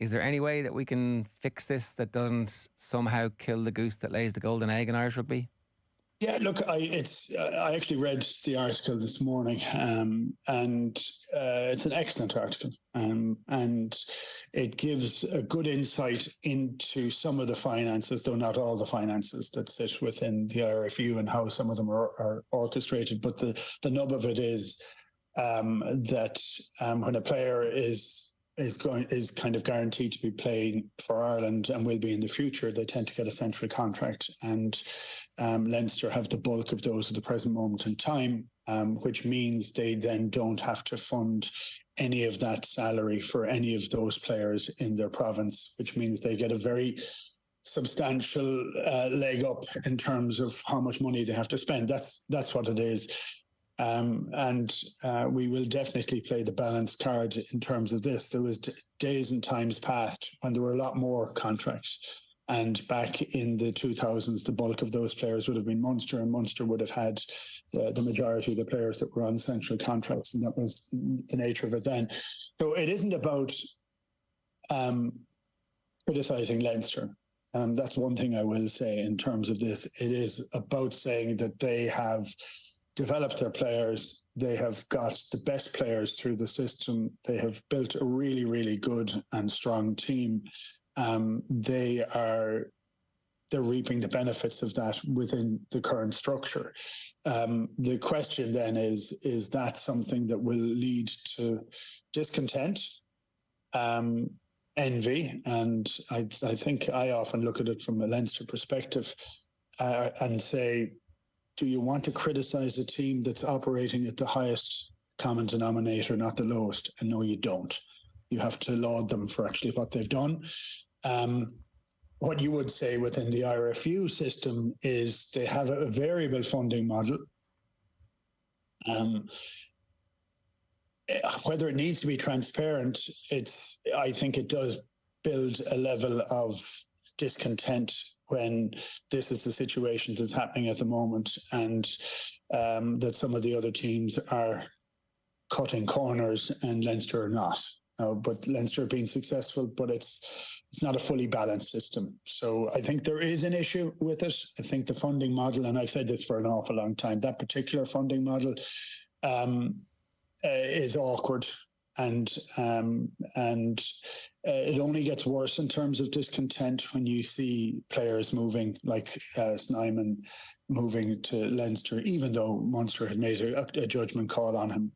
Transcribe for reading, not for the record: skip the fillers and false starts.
Is there any way that we can fix this that doesn't somehow kill the goose that lays the golden egg in Irish rugby? Yeah, look, I actually read the article this morning, and it's an excellent article, and it gives a good insight into some of the finances, though not all the finances that sit within the IRFU and how some of them are orchestrated. But the nub of it is that when a player is kind of guaranteed to be playing for Ireland and will be in the future, they tend to get a central contract, and Leinster have the bulk of those at the present moment in time, which means they then don't have to fund any of that salary for any of those players in their province, which means they get a very substantial leg up in terms of how much money they have to spend. That's what it is. And we will definitely play the balanced card in terms of this. There was days and times past when there were a lot more contracts. And back in the 2000s, the bulk of those players would have been Munster, and Munster would have had the majority of the players that were on central contracts. And that was the nature of it then. So it isn't about criticising Leinster. That's one thing I will say in terms of this. It is about saying that they have developed their players. They have got the best players through the system. They have built a really, really good and strong team. They're reaping the benefits of that within the current structure. The question then is that something that will lead to discontent, envy? And I think I often look at it from a Leinster perspective and say, do you want to criticise a team that's operating at the highest common denominator, not the lowest? And no, you don't. You have to laud them for actually what they've done. What you would say within the IRFU system is they have a variable funding model. Whether it needs to be transparent, I think it does build a level of discontent when this is the situation that's happening at the moment, and that some of the other teams are cutting corners and Leinster are not. But Leinster are being successful, but it's not a fully balanced system. So I think there is an issue with it. I think the funding model, and I've said this for an awful long time, that particular funding model is awkward. And it only gets worse in terms of discontent when you see players moving, like Snyman moving to Leinster, even though Munster had made a judgment call on him